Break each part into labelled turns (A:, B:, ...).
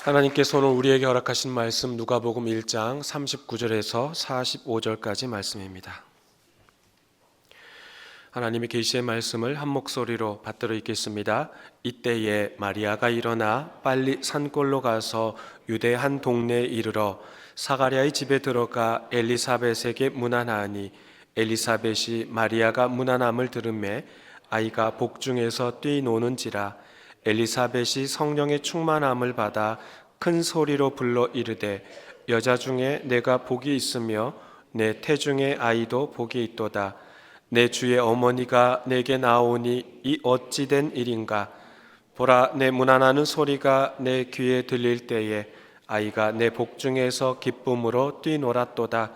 A: 하나님께서 오늘 우리에게 허락하신 말씀 누가복음 1장 39절에서 45절까지 말씀입니다. 하나님의 계시의 말씀을 한 목소리로 받들어 읽겠습니다. 이때에 마리아가 일어나 빨리 산골로 가서 유대 한 동네에 이르러 사가랴의 집에 들어가 엘리사벳에게 문안하니 엘리사벳이 마리아가 문안함을 들으매 아이가 복중에서 뛰노는지라. 엘리사벳이 성령의 충만함을 받아 큰 소리로 불러 이르되 여자 중에 내가 복이 있으며 내 태중의 아이도 복이 있도다. 내 주의 어머니가 내게 나오니 이 어찌 된 일인가. 보라, 내 문안하는 소리가 내 귀에 들릴 때에 아이가 내 복중에서 기쁨으로 뛰놀았도다.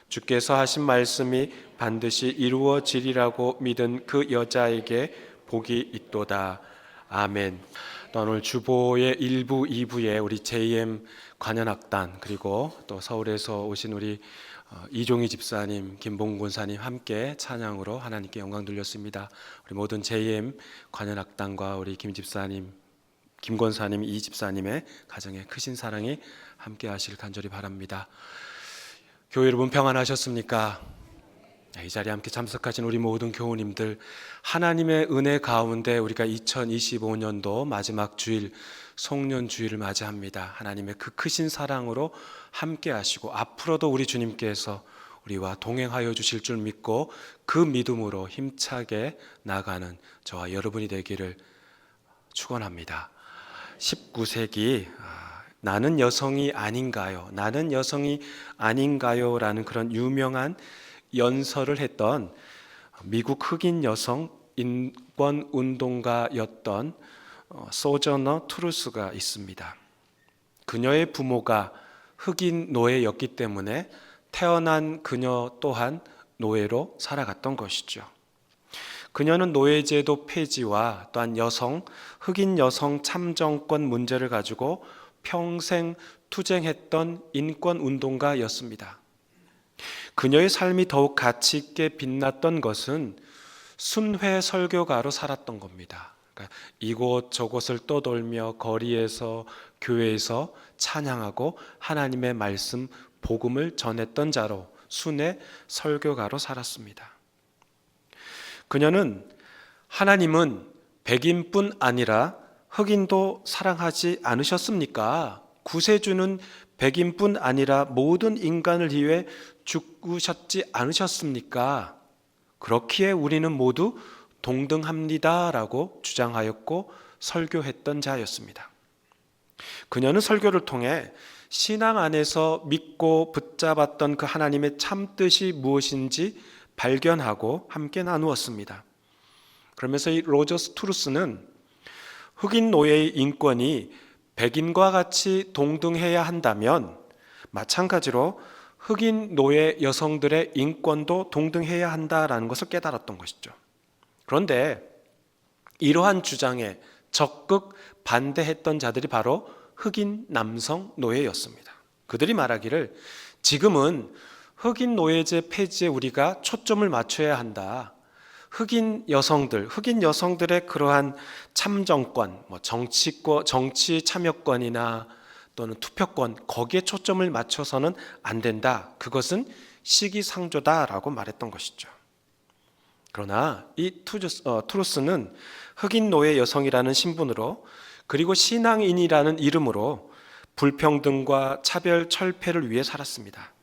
A: 주께서 하신 말씀이 반드시 이루어지리라고 믿은 그 여자에게 복이 있도다. 아멘. 또 오늘 주보의 1부, 2부에 우리 JM 관현악단 그리고 또 서울에서 오신 우리 이종희 집사님, 김봉 권사님 함께 찬양으로 하나님께 영광 돌렸습니다. 우리 모든 JM 관현악단과 우리 김 집사님, 김 권사님, 이 집사님의 가정에 크신 사랑이 함께 하시길 간절히 바랍니다. 교회 여러분 평안하셨습니까? 이 자리에 함께 참석하신 우리 모든 교우님들, 하나님의 은혜 가운데 우리가 2025년도 마지막 주일, 송년 주일을 맞이합니다. 하나님의 그 크신 사랑으로 함께 하시고 앞으로도 우리 주님께서 우리와 동행하여 주실 줄 믿고 그 믿음으로 힘차게 나가는 저와 여러분이 되기를 축원합니다. 19세기 나는 여성이 아닌가요? 나는 여성이 아닌가요? 라는 그런 유명한 연설을 했던 미국 흑인 여성 인권운동가였던 소저너 트루스가 있습니다. 그녀의 부모가 흑인 노예였기 때문에 태어난 그녀 또한 노예로 살아갔던 것이죠. 그녀는 노예제도 폐지와 또한 흑인 여성 참정권 문제를 가지고 평생 투쟁했던 인권운동가였습니다. 그녀의 삶이 더욱 가치 있게 빛났던 것은 순회 설교가로 살았던 겁니다. 그러니까 이곳 저곳을 떠돌며 거리에서 교회에서 찬양하고 하나님의 말씀 복음을 전했던 자로 순회 설교가로 살았습니다. 그녀는 하나님은 백인뿐 아니라 흑인도 사랑하지 않으셨습니까? 구세주는 백인뿐 아니라 모든 인간을 위해 죽으셨지 않으셨습니까? 그렇기에 우리는 모두 동등합니다라고 주장하였고 설교했던 자였습니다. 그녀는 설교를 통해 신앙 안에서 믿고 붙잡았던 그 하나님의 참뜻이 무엇인지 발견하고 함께 나누었습니다. 그러면서 이 로저스 트루스는 흑인 노예의 인권이 백인과 같이 동등해야 한다면 마찬가지로 흑인 노예 여성들의 인권도 동등해야 한다라는 것을 깨달았던 것이죠. 그런데 이러한 주장에 적극 반대했던 자들이 바로 흑인 남성 노예였습니다. 그들이 말하기를 지금은 흑인 노예제 폐지에 우리가 초점을 맞춰야 한다. 흑인 여성들의 그러한 참정권, 정치 참여권이나 또는 투표권, 거기에 초점을 맞춰서는 안 된다. 그것은 시기상조다라고 말했던 것이죠. 그러나 이 트루스는 흑인 노예 여성이라는 신분으로 그리고 신앙인이라는 이름으로 불평등과 차별 철폐를 위해 살았습니다.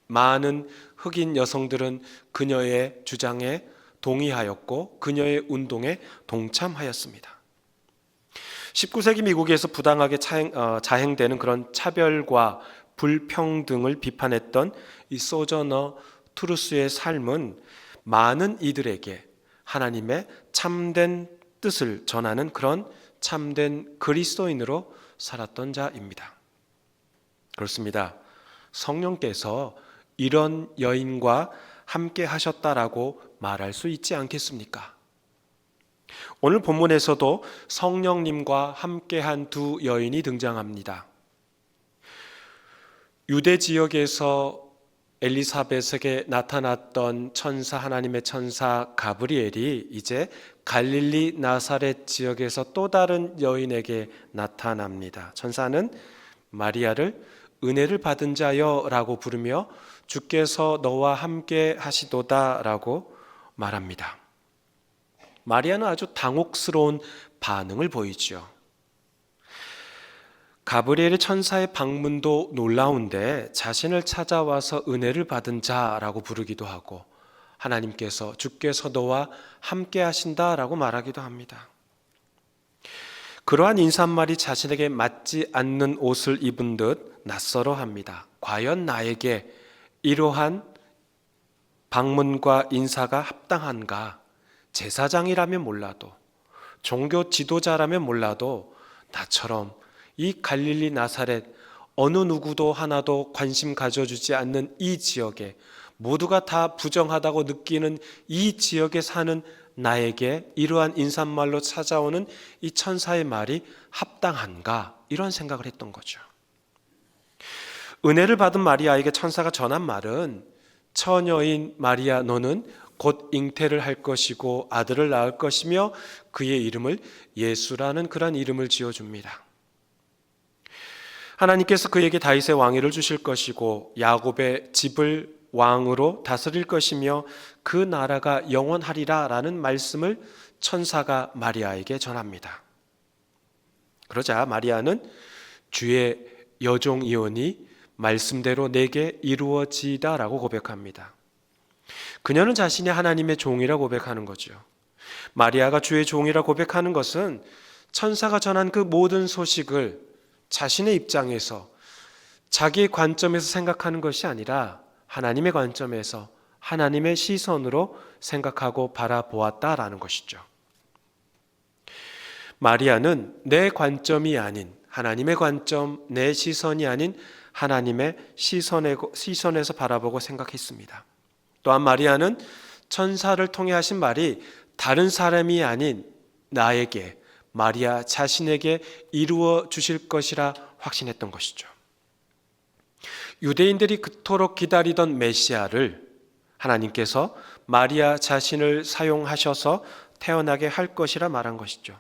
A: 많은 흑인 여성들은 그녀의 주장에 동의하였고 그녀의 운동에 동참하였습니다. 19세기 미국에서 부당하게 자행되는 그런 차별과 불평등을 비판했던 이 소저너 트루스의 삶은 많은 이들에게 하나님의 참된 뜻을 전하는 그런 참된 그리스도인으로 살았던 자입니다. 그렇습니다. 성령께서 이런 여인과 함께 하셨다라고 말할 수 있지 않겠습니까? 오늘 본문에서도 성령님과 함께한 두 여인이 등장합니다. 유대 지역에서 엘리사벳에게 나타났던 천사, 하나님의 천사 가브리엘이 이제 갈릴리 나사렛 지역에서 또 다른 여인에게 나타납니다. 천사는 마리아를 은혜를 받은 자여라고 부르며 주께서 너와 함께 하시도다라고 말합니다. 마리아는 아주 당혹스러운 반응을 보이죠. 가브리엘의 천사의 방문도 놀라운데 자신을 찾아와서 은혜를 받은 자라고 부르기도 하고 하나님께서 주께서 너와 함께 하신다라고 말하기도 합니다. 그러한 인사말이 자신에게 맞지 않는 옷을 입은 듯 낯설어합니다. 과연 나에게 이러한 방문과 인사가 합당한가? 제사장이라면 몰라도, 종교 지도자라면 몰라도 나처럼 이 갈릴리 나사렛 어느 누구도 하나도 관심 가져주지 않는 이 지역에, 모두가 다 부정하다고 느끼는 이 지역에 사는 나에게 이러한 인사말로 찾아오는 이 천사의 말이 합당한가? 이런 생각을 했던 거죠. 은혜를 받은 마리아에게 천사가 전한 말은 처녀인 마리아 너는 곧 잉태를 할 것이고 아들을 낳을 것이며 그의 이름을 예수라는 그런 이름을 지어줍니다. 하나님께서 그에게 다윗의 왕위를 주실 것이고 야곱의 집을 왕으로 다스릴 것이며 그 나라가 영원하리라 라는 말씀을 천사가 마리아에게 전합니다. 그러자 마리아는 주의 여종이오니 말씀대로 내게 이루어지이다 라고 고백합니다. 그녀는 자신이 하나님의 종이라 고백하는 거죠. 마리아가 주의 종이라 고백하는 것은 천사가 전한 그 모든 소식을 자신의 입장에서 자기의 관점에서 생각하는 것이 아니라 하나님의 관점에서 하나님의 시선으로 생각하고 바라보았다라는 것이죠. 마리아는 내 관점이 아닌 하나님의 관점, 내 시선이 아닌 하나님의 시선에서 바라보고 생각했습니다. 또한 마리아는 천사를 통해 하신 말이 다른 사람이 아닌 나에게, 마리아 자신에게 이루어 주실 것이라 확신했던 것이죠. 유대인들이 그토록 기다리던 메시아를 하나님께서 마리아 자신을 사용하셔서 태어나게 할 것이라 말한 것이죠.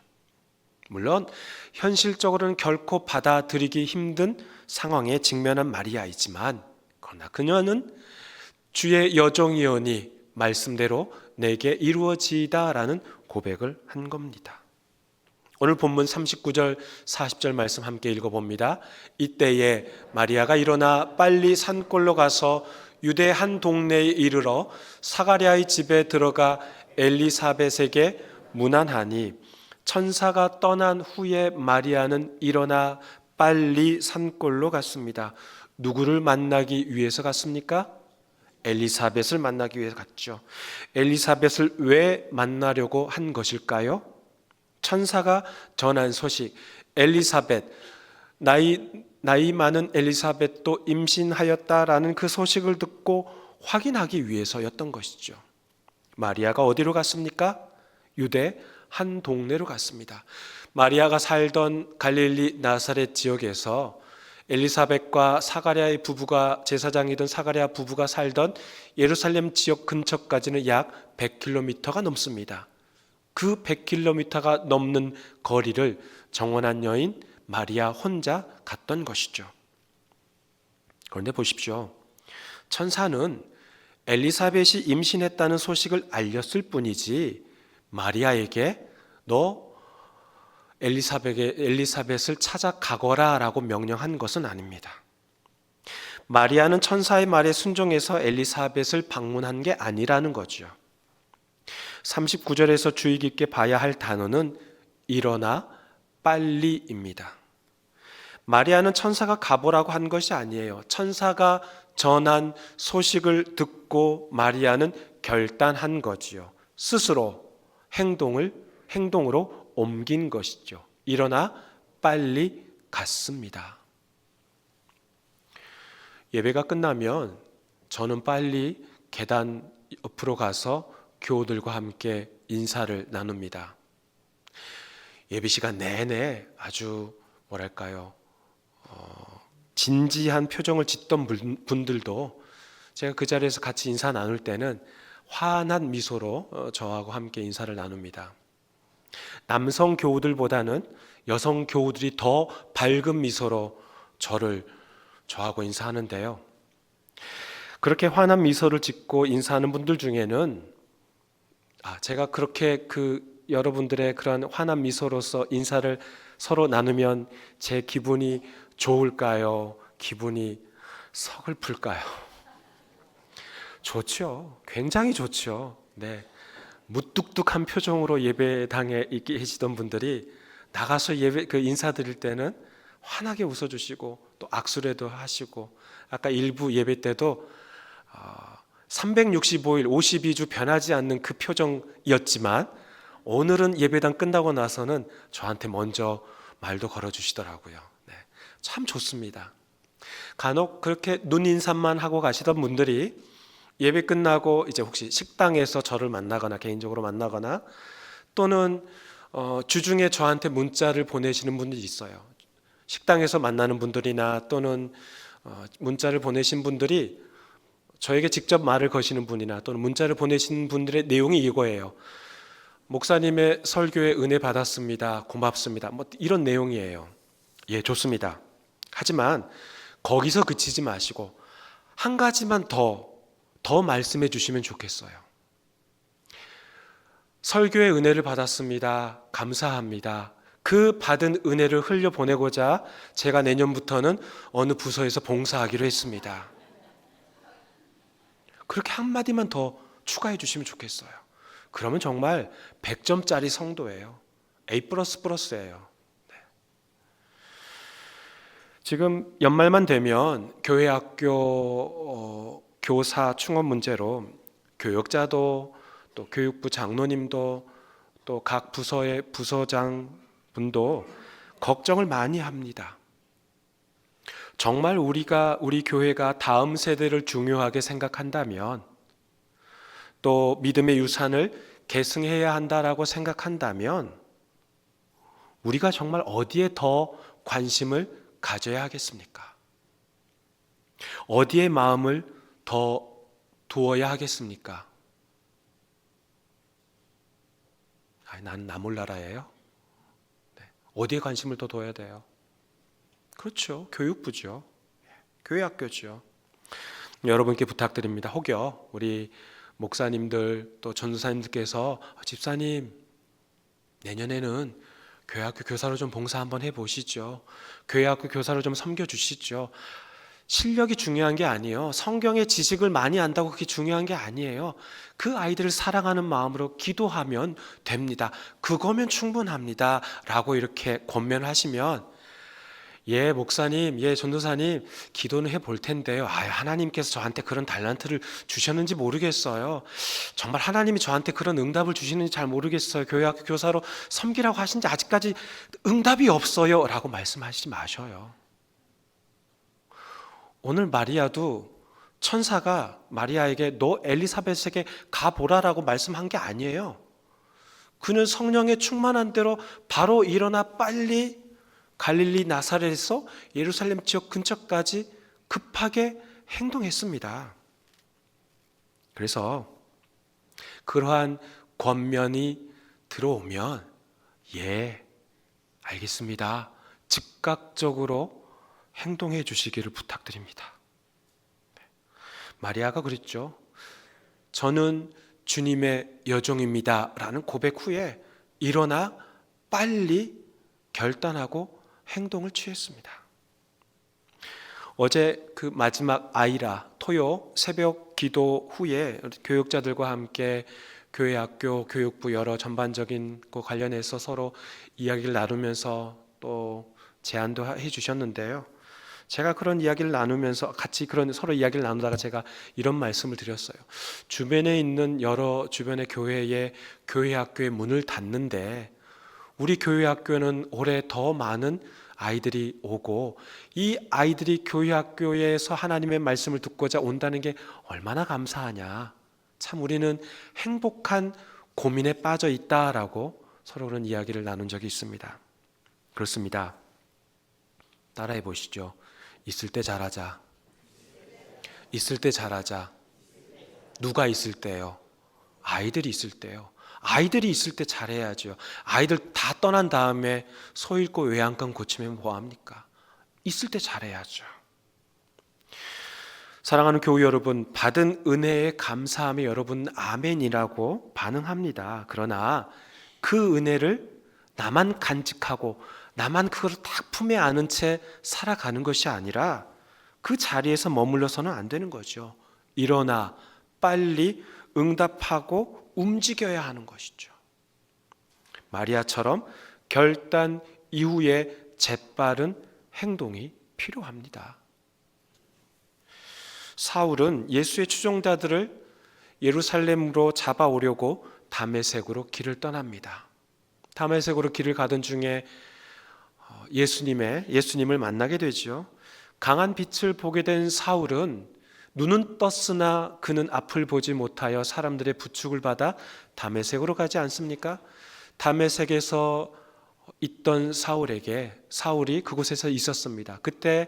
A: 물론 현실적으로는 결코 받아들이기 힘든 상황에 직면한 마리아이지만 그러나 그녀는 주의 여종이오니 말씀대로 내게 이루어지이다라는 고백을 한 겁니다. 오늘 본문 39절 40절 말씀 함께 읽어봅니다. 이때에 마리아가 일어나 빨리 산골로 가서 유대 한 동네에 이르러 사가랴의 집에 들어가 엘리사벳에게 문안하니 천사가 떠난 후에 마리아는 일어나 빨리 산골로 갔습니다. 누구를 만나기 위해서 갔습니까? 엘리사벳을 만나기 위해서 갔죠. 엘리사벳을 왜 만나려고 한 것일까요? 천사가 전한 소식, 엘리사벳, 나이 많은 엘리사벳도 임신하였다라는 그 소식을 듣고 확인하기 위해서였던 것이죠. 마리아가 어디로 갔습니까? 유대 한 동네로 갔습니다. 마리아가 살던 갈릴리 나사렛 지역에서 엘리사벳과 사가랴의 부부가 제사장이던 사가랴 부부가 살던 예루살렘 지역 근처까지는 약 100km가 넘습니다. 그 100km가 넘는 거리를 정원한 여인 마리아 혼자 갔던 것이죠. 그런데 보십시오. 천사는 엘리사벳이 임신했다는 소식을 알렸을 뿐이지 마리아에게 너 엘리사벳을 찾아가거라 라고 명령한 것은 아닙니다. 마리아는 천사의 말에 순종해서 엘리사벳을 방문한 게 아니라는 거죠. 39절에서 주의 깊게 봐야 할 단어는 일어나 빨리입니다. 마리아는 천사가 가보라고 한 것이 아니에요. 천사가 전한 소식을 듣고 마리아는 결단한 거지요. 스스로 행동으로 옮긴 것이죠. 일어나 빨리 갔습니다. 예배가 끝나면 저는 빨리 계단 옆으로 가서 교우들과 함께 인사를 나눕니다. 예배 시간 내내 아주 진지한 표정을 짓던 분들도 제가 그 자리에서 같이 인사 나눌 때는 환한 미소로 저하고 함께 인사를 나눕니다. 남성 교우들보다는 여성 교우들이 더 밝은 미소로 저하고 인사하는데요. 그렇게 환한 미소를 짓고 인사하는 분들 중에는 제가 그렇게 여러분들의 그런 환한 미소로서 인사를 서로 나누면 제 기분이 좋을까요? 기분이 서글플까요? 좋죠. 굉장히 좋죠. 네. 무뚝뚝한 표정으로 예배당에 계시던 분들이 나가서 인사드릴 때는 환하게 웃어주시고 또 악수라도 하시고, 아까 일부 예배 때도 365일 52주 변하지 않는 그 표정이었지만 오늘은 예배당 끝나고 나서는 저한테 먼저 말도 걸어주시더라고요. 네. 참 좋습니다. 간혹 그렇게 눈인사만 하고 가시던 분들이 예배 끝나고 이제 혹시 식당에서 저를 만나거나 개인적으로 만나거나 또는 주중에 저한테 문자를 보내시는 분들이 있어요. 식당에서 만나는 분들이나 또는 문자를 보내신 분들이 저에게 직접 말을 거시는 분이나 또는 문자를 보내신 분들의 내용이 이거예요. 목사님의 설교에 은혜 받았습니다. 고맙습니다. 뭐 이런 내용이에요. 예, 좋습니다. 하지만 거기서 그치지 마시고 한 가지만 더 말씀해 주시면 좋겠어요. 설교의 은혜를 받았습니다. 감사합니다. 그 받은 은혜를 흘려보내고자 제가 내년부터는 어느 부서에서 봉사하기로 했습니다. 그렇게 한마디만 더 추가해 주시면 좋겠어요. 그러면 정말 100점짜리 성도예요. A++예요. 네. 지금 연말만 되면 교회 학교 교사 충원 문제로 교역자도 또 교육부 장로님도 또 각 부서의 부서장 분도 걱정을 많이 합니다. 정말 우리 교회가 다음 세대를 중요하게 생각한다면 또 믿음의 유산을 계승해야 한다라고 생각한다면 우리가 정말 어디에 더 관심을 가져야 하겠습니까? 어디에 마음을 더 두어야 하겠습니까? 난 나 몰라라예요? 네. 어디에 관심을 더 둬야 돼요? 그렇죠. 교육부죠. 교회 학교죠. 여러분께 부탁드립니다. 혹여 우리 목사님들 또 전도사님들께서 집사님 내년에는 교회 학교 교사로 좀 봉사 한번 해보시죠. 교회 학교 교사로 좀 섬겨주시죠. 실력이 중요한 게 아니에요. 성경의 지식을 많이 안다고 그게 중요한 게 아니에요. 그 아이들을 사랑하는 마음으로 기도하면 됩니다. 그거면 충분합니다. 라고 이렇게 권면하시면 예, 목사님, 예, 전도사님, 기도는 해볼 텐데요. 하나님께서 저한테 그런 달란트를 주셨는지 모르겠어요. 정말 하나님이 저한테 그런 응답을 주시는지 잘 모르겠어요. 교회학교 교사로 섬기라고 하신지 아직까지 응답이 없어요. 라고 말씀하시지 마셔요. 오늘 마리아도 천사가 마리아에게 너 엘리사벳에게 가보라라고 말씀한 게 아니에요. 그는 성령에 충만한 대로 바로 일어나 빨리 갈릴리 나사렛에서 예루살렘 지역 근처까지 급하게 행동했습니다. 그래서 그러한 권면이 들어오면 예, 알겠습니다. 즉각적으로 행동해 주시기를 부탁드립니다. 마리아가 그랬죠. 저는 주님의 여종입니다 라는 고백 후에 일어나 빨리 결단하고 행동을 취했습니다. 어제 그 마지막 아이라 토요 새벽 기도 후에 교육자들과 함께 교회 학교 교육부 여러 전반적인 것 관련해서 서로 이야기를 나누면서 또 제안도 해 주셨는데요. 제가 그런 이야기를 나누면서 같이 그런 서로 이야기를 나누다가 제가 이런 말씀을 드렸어요. 주변에 있는 여러 주변의 교회에 교회 학교의 문을 닫는데 우리 교회 학교는 올해 더 많은 아이들이 오고 이 아이들이 교회 학교에서 하나님의 말씀을 듣고자 온다는 게 얼마나 감사하냐. 참 우리는 행복한 고민에 빠져 있다라고 서로 그런 이야기를 나눈 적이 있습니다. 그렇습니다. 따라해 보시죠. 있을 때 잘하자. 있을 때 잘하자. 누가 있을 때요? 아이들이 있을 때요. 아이들이 있을 때 잘해야죠. 아이들 다 떠난 다음에 소 잃고 외양간 고치면 뭐합니까? 있을 때 잘해야죠. 사랑하는 교우 여러분, 받은 은혜에 감사하며 여러분 아멘이라고 반응합니다. 그러나 그 은혜를 나만 간직하고 나만 그걸 딱 품에 안은 채 살아가는 것이 아니라 그 자리에서 머물러서는 안 되는 거죠. 일어나 빨리 응답하고 움직여야 하는 것이죠. 마리아처럼 결단 이후에 재빠른 행동이 필요합니다. 사울은 예수의 추종자들을 예루살렘으로 잡아오려고 다메섹으로 길을 떠납니다. 다메섹으로 길을 가던 중에 예수님을 만나게 되죠. 강한 빛을 보게 된 사울은 눈은 떴으나 그는 앞을 보지 못하여 사람들의 부축을 받아 다메섹으로 가지 않습니까? 다메섹에서 있던 사울이 그곳에서 있었습니다. 그때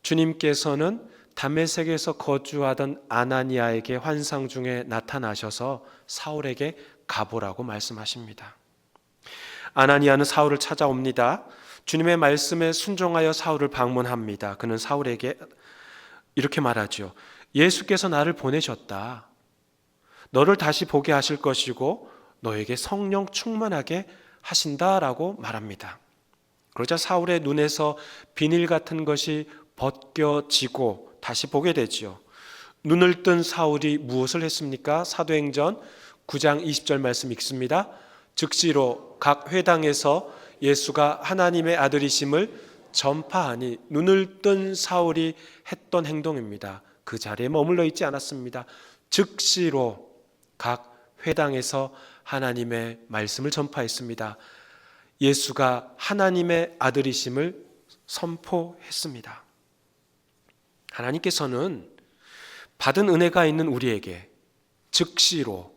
A: 주님께서는 다메섹에서 거주하던 아나니아에게 환상 중에 나타나셔서 사울에게 가보라고 말씀하십니다. 아나니아는 사울을 찾아옵니다. 주님의 말씀에 순종하여 사울을 방문합니다. 그는 사울에게 이렇게 말하죠. 예수께서 나를 보내셨다. 너를 다시 보게 하실 것이고 너에게 성령 충만하게 하신다라고 말합니다. 그러자 사울의 눈에서 비닐 같은 것이 벗겨지고 다시 보게 되죠. 눈을 뜬 사울이 무엇을 했습니까? 사도행전 9장 20절 말씀 읽습니다. 즉시로 각 회당에서 예수가 하나님의 아들이심을 전파하니, 눈을 뜬 사울이 했던 행동입니다. 그 자리에 머물러 있지 않았습니다. 즉시로 각 회당에서 하나님의 말씀을 전파했습니다. 예수가 하나님의 아들이심을 선포했습니다. 하나님께서는 받은 은혜가 있는 우리에게 즉시로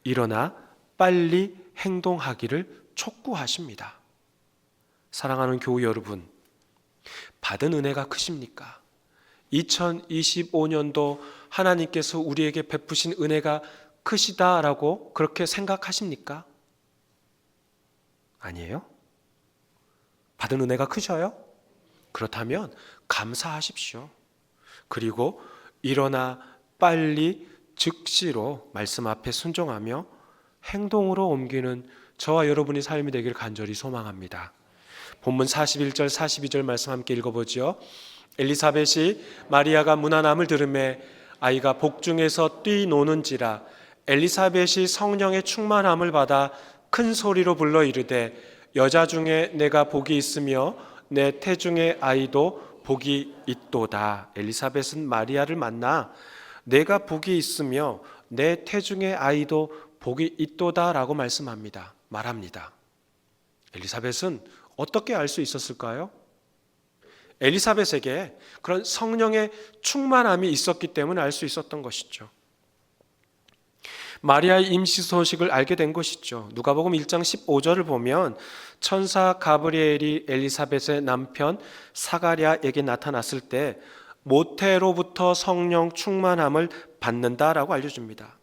A: 일어나 빨리 행동하기를 촉구하십니다. 사랑하는 교우 여러분, 받은 은혜가 크십니까? 2025년도 하나님께서 우리에게 베푸신 은혜가 크시다라고 그렇게 생각하십니까? 아니에요? 받은 은혜가 크셔요? 그렇다면 감사하십시오. 그리고 일어나 빨리 즉시로 말씀 앞에 순종하며 행동으로 옮기는 저와 여러분의 삶이 되길 간절히 소망합니다. 본문 41절 42절 말씀 함께 읽어보죠. 엘리사벳이 마리아가 문안함을 들으매 아이가 복중에서 뛰노는지라 엘리사벳이 성령의 충만함을 받아 큰 소리로 불러 이르되 여자 중에 내가 복이 있으며 내 태중의 아이도 복이 있도다. 엘리사벳은 마리아를 만나 내가 복이 있으며 내 태중의 아이도 복이 있도다라고 말합니다. 엘리사벳은 어떻게 알 수 있었을까요? 엘리사벳에게 그런 성령의 충만함이 있었기 때문에 알 수 있었던 것이죠. 마리아의 임시 소식을 알게 된 것이죠. 누가복음 1장 15절을 보면 천사 가브리엘이 엘리사벳의 남편 사가랴에게 나타났을 때 모태로부터 성령 충만함을 받는다라고 알려줍니다.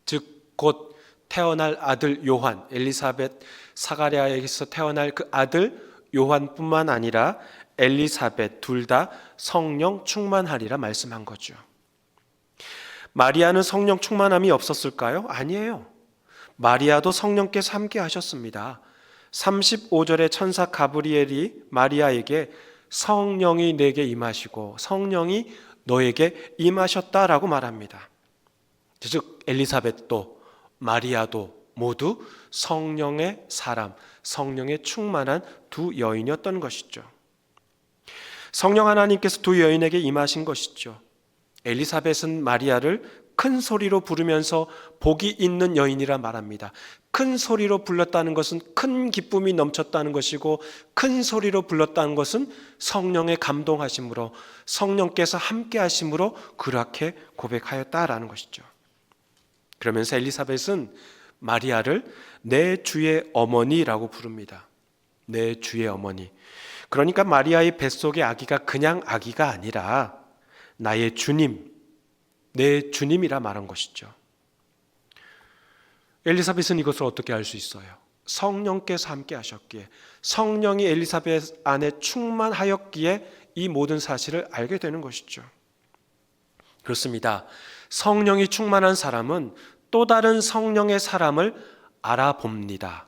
A: 즉 곧 태어날 아들 요한, 엘리사벳 사가랴에게서 태어날 그 아들 요한뿐만 아니라 엘리사벳 둘 다 성령 충만하리라 말씀한 거죠. 마리아는 성령 충만함이 없었을까요? 아니에요. 마리아도 성령께서 함께 하셨습니다. 35절에 천사 가브리엘이 마리아에게 성령이 내게 임하시고 성령이 너에게 임하셨다라고 말합니다. 즉 엘리사벳도 마리아도 모두 성령의 사람, 성령의 충만한 두 여인이었던 것이죠. 성령 하나님께서 두 여인에게 임하신 것이죠. 엘리사벳은 마리아를 큰 소리로 부르면서 복이 있는 여인이라 말합니다. 큰 소리로 불렀다는 것은 큰 기쁨이 넘쳤다는 것이고, 큰 소리로 불렀다는 것은 성령의 감동하심으로, 성령께서 함께 하심으로 그렇게 고백하였다라는 것이죠. 그러면서 엘리사벳은 마리아를 내 주의 어머니라고 부릅니다. 내 주의 어머니. 그러니까 마리아의 뱃속의 아기가 그냥 아기가 아니라 나의 주님, 내 주님이라 말한 것이죠. 엘리사벳은 이것을 어떻게 알 수 있어요? 성령께서 함께 하셨기에, 성령이 엘리사벳 안에 충만하였기에 이 모든 사실을 알게 되는 것이죠. 그렇습니다. 성령이 충만한 사람은 또 다른 성령의 사람을 알아봅니다.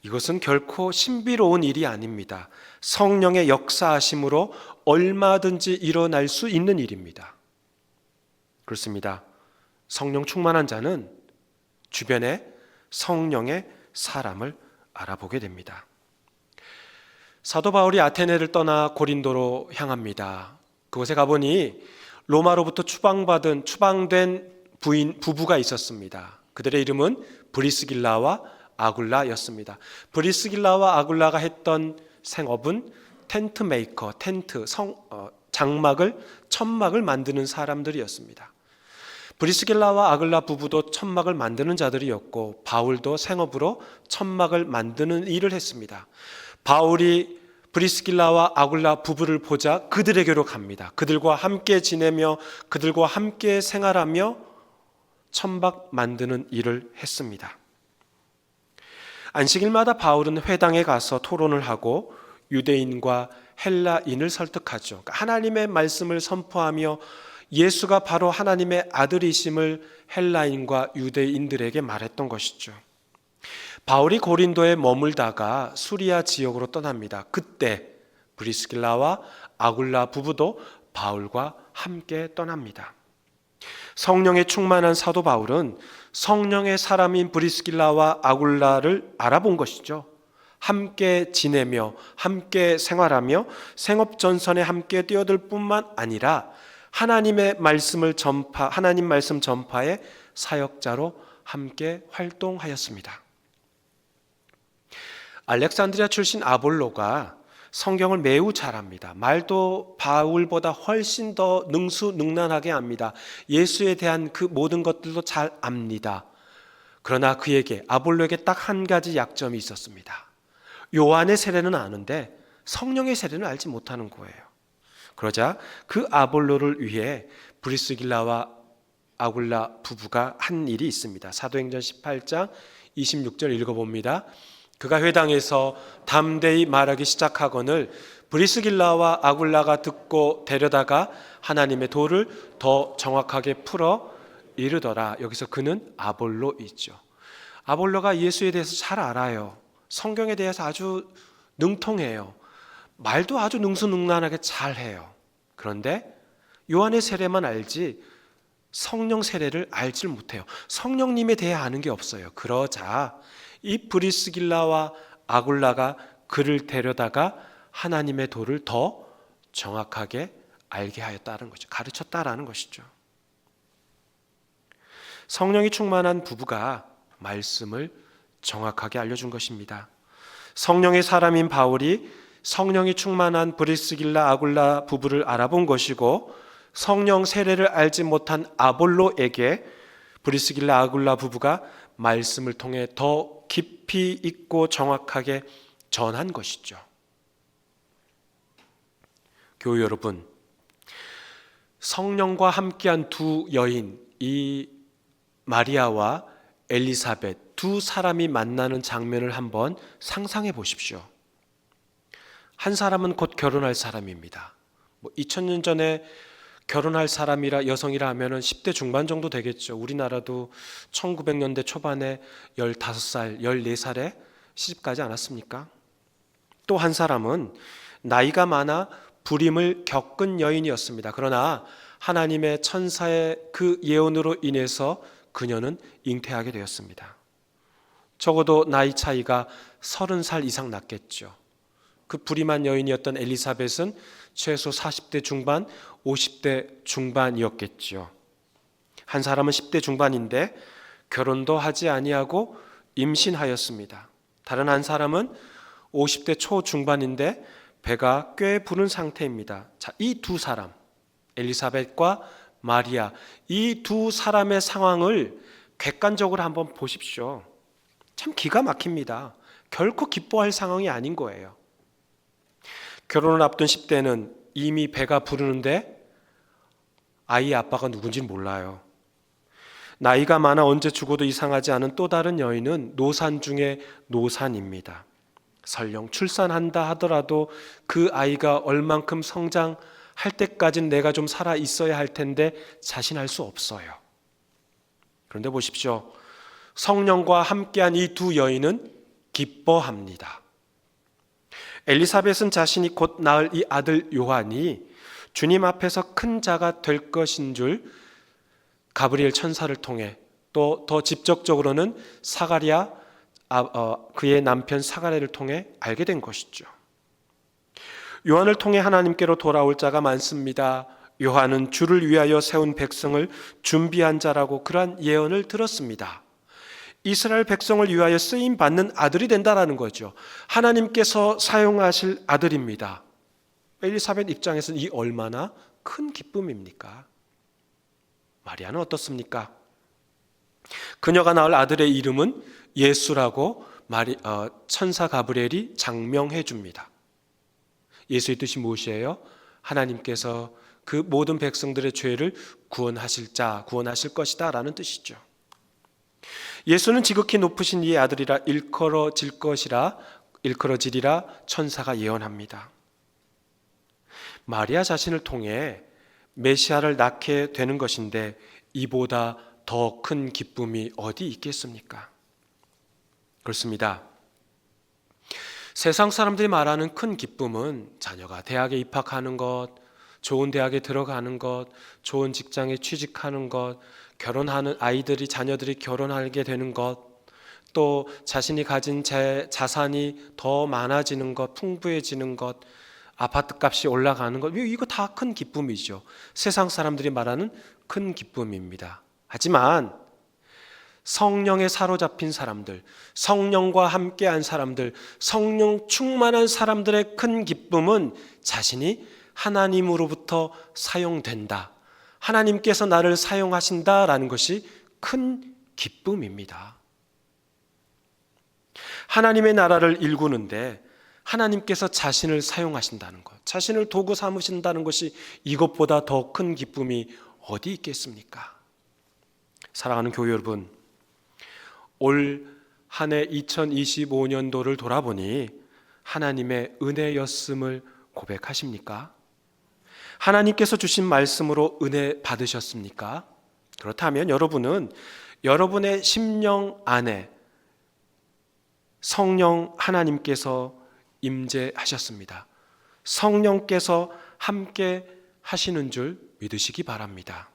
A: 이것은 결코 신비로운 일이 아닙니다. 성령의 역사하심으로 얼마든지 일어날 수 있는 일입니다. 그렇습니다. 성령 충만한 자는 주변에 성령의 사람을 알아보게 됩니다. 사도 바울이 아테네를 떠나 고린도로 향합니다. 그곳에 가보니 로마로부터 추방된 부부가 있었습니다. 그들의 이름은 브리스길라와 아굴라였습니다. 브리스길라와 아굴라가 했던 생업은 텐트 메이커, 천막을 만드는 사람들이었습니다. 브리스길라와 아글라 부부도 천막을 만드는 자들이었고 바울도 생업으로 천막을 만드는 일을 했습니다. 바울이 브리스길라와 아굴라 부부를 보자 그들에게로 갑니다. 그들과 함께 지내며 그들과 함께 생활하며 천막 만드는 일을 했습니다. 안식일마다 바울은 회당에 가서 토론을 하고 유대인과 헬라인을 설득하죠. 하나님의 말씀을 선포하며 예수가 바로 하나님의 아들이심을 헬라인과 유대인들에게 말했던 것이죠. 바울이 고린도에 머물다가 수리아 지역으로 떠납니다. 그때 브리스길라와 아굴라 부부도 바울과 함께 떠납니다. 성령에 충만한 사도 바울은 성령의 사람인 브리스길라와 아굴라를 알아본 것이죠. 함께 지내며 함께 생활하며 생업전선에 함께 뛰어들 뿐만 아니라 하나님 말씀 전파의 사역자로 함께 활동하였습니다. 알렉산드리아 출신 아볼로가 성경을 매우 잘합니다. 말도 바울보다 훨씬 더 능수능란하게 합니다. 예수에 대한 그 모든 것들도 잘 압니다. 그러나 아볼로에게 딱 한 가지 약점이 있었습니다. 요한의 세례는 아는데 성령의 세례는 알지 못하는 거예요. 그러자 그 아볼로를 위해 브리스길라와 아굴라 부부가 한 일이 있습니다. 사도행전 18장 26절 읽어봅니다. 그가 회당에서 담대히 말하기 시작하거늘 브리스길라와 아굴라가 듣고 데려다가 하나님의 도를 더 정확하게 풀어 이르더라. 여기서 그는 아볼로이죠. 아볼로가 예수에 대해서 잘 알아요. 성경에 대해서 아주 능통해요. 말도 아주 능수능란하게 잘해요. 그런데 요한의 세례만 알지 성령 세례를 알질 못해요. 성령님에 대해 아는 게 없어요. 그러자 이 브리스길라와 아굴라가 그를 데려다가 하나님의 도를 더 정확하게 알게 하였다는 거죠. 가르쳤다라는 것이죠. 성령이 충만한 부부가 말씀을 정확하게 알려준 것입니다. 성령의 사람인 바울이 성령이 충만한 브리스길라 아굴라 부부를 알아본 것이고 성령 세례를 알지 못한 아볼로에게 브리스길라 아굴라 부부가 말씀을 통해 더 깊이 있고 정확하게 전한 것이죠. 교우 여러분, 성령과 함께한 두 여인, 이 마리아와 엘리사벳 두 사람이 만나는 장면을 한번 상상해 보십시오. 한 사람은 곧 결혼할 사람입니다. 2000년 전에 결혼할 사람이라 여성이라 하면은 10대 중반 정도 되겠죠. 우리나라도 1900년대 초반에 15살, 14살에 시집가지 않았습니까? 또 한 사람은 나이가 많아 불임을 겪은 여인이었습니다. 그러나 하나님의 천사의 그 예언으로 인해서 그녀는 잉태하게 되었습니다. 적어도 나이 차이가 30살 이상 났겠죠. 그 불임한 여인이었던 엘리사벳은 최소 40대 중반, 50대 중반이었겠죠. 한 사람은 10대 중반인데 결혼도 하지 아니하고 임신하였습니다. 다른 한 사람은 50대 초중반인데 배가 꽤 부른 상태입니다. 자, 이 두 사람, 엘리사벳과 마리아, 이 두 사람의 상황을 객관적으로 한번 보십시오. 참 기가 막힙니다. 결코 기뻐할 상황이 아닌 거예요. 결혼을 앞둔 10대는 이미 배가 부르는데 아이의 아빠가 누군지 몰라요. 나이가 많아 언제 죽어도 이상하지 않은 또 다른 여인은 노산 중에 노산입니다. 설령 출산한다 하더라도 그 아이가 얼만큼 성장할 때까지는 내가 좀 살아 있어야 할 텐데 자신할 수 없어요. 그런데 보십시오. 성령과 함께한 이 두 여인은 기뻐합니다. 엘리사벳은 자신이 곧 낳을 이 아들 요한이 주님 앞에서 큰 자가 될 것인 줄 가브리엘 천사를 통해 또 더 직접적으로는 사가랴 그의 남편 사가랴를 통해 알게 된 것이죠. 요한을 통해 하나님께로 돌아올 자가 많습니다. 요한은 주를 위하여 세운 백성을 준비한 자라고 그러한 예언을 들었습니다. 이스라엘 백성을 위하여 쓰임 받는 아들이 된다라는 거죠. 하나님께서 사용하실 아들입니다. 엘리사벳 입장에서는 이 얼마나 큰 기쁨입니까? 마리아는 어떻습니까? 그녀가 낳을 아들의 이름은 예수라고 천사 가브리엘이 장명해 줍니다. 예수의 뜻이 무엇이에요? 하나님께서 그 모든 백성들의 죄를 구원하실 것이다 라는 뜻이죠. 예수는 지극히 높으신 이의 아들이라 일컬어지리라 천사가 예언합니다. 마리아 자신을 통해 메시아를 낳게 되는 것인데 이보다 더 큰 기쁨이 어디 있겠습니까? 그렇습니다. 세상 사람들이 말하는 큰 기쁨은 자녀가 대학에 입학하는 것, 좋은 대학에 들어가는 것, 좋은 직장에 취직하는 것, 결혼하는 자녀들이 결혼하게 되는 것, 또 자신이 가진 자산이 더 많아지는 것, 풍부해지는 것, 아파트 값이 올라가는 것, 이거 다 큰 기쁨이죠. 세상 사람들이 말하는 큰 기쁨입니다. 하지만 성령에 사로잡힌 사람들, 성령과 함께한 사람들, 성령 충만한 사람들의 큰 기쁨은 자신이 하나님으로부터 사용된다, 하나님께서 나를 사용하신다라는 것이 큰 기쁨입니다. 하나님의 나라를 일구는데 하나님께서 자신을 사용하신다는 것, 자신을 도구 삼으신다는 것이 이것보다 더 큰 기쁨이 어디 있겠습니까? 사랑하는 교회 여러분, 올 한 해 2025년도를 돌아보니 하나님의 은혜였음을 고백하십니까? 하나님께서 주신 말씀으로 은혜 받으셨습니까? 그렇다면 여러분은 여러분의 심령 안에 성령 하나님께서 임재하셨습니다. 성령께서 함께 하시는 줄 믿으시기 바랍니다.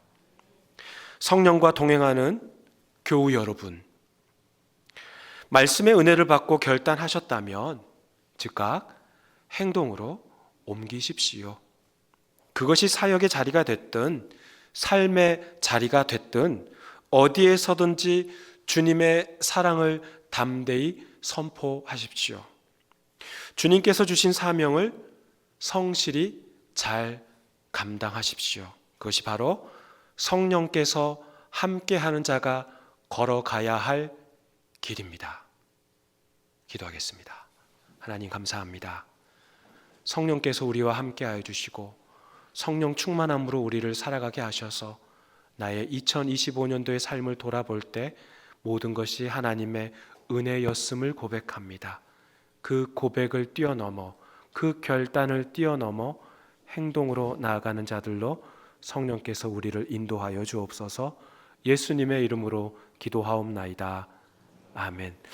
A: 성령과 동행하는 교우 여러분, 말씀의 은혜를 받고 결단하셨다면 즉각 행동으로 옮기십시오. 그것이 사역의 자리가 됐든 삶의 자리가 됐든 어디에서든지 주님의 사랑을 담대히 선포하십시오. 주님께서 주신 사명을 성실히 잘 감당하십시오. 그것이 바로 성령께서 함께하는 자가 걸어가야 할 길입니다. 기도하겠습니다. 하나님 감사합니다. 성령께서 우리와 함께하여 주시고 성령 충만함으로 우리를 살아가게 하셔서 나의 2025년도의 삶을 돌아볼 때 모든 것이 하나님의 은혜였음을 고백합니다. 그 고백을 뛰어넘어, 그 결단을 뛰어넘어 행동으로 나아가는 자들로 성령께서 우리를 인도하여 주옵소서. 예수님의 이름으로 기도하옵나이다. 아멘.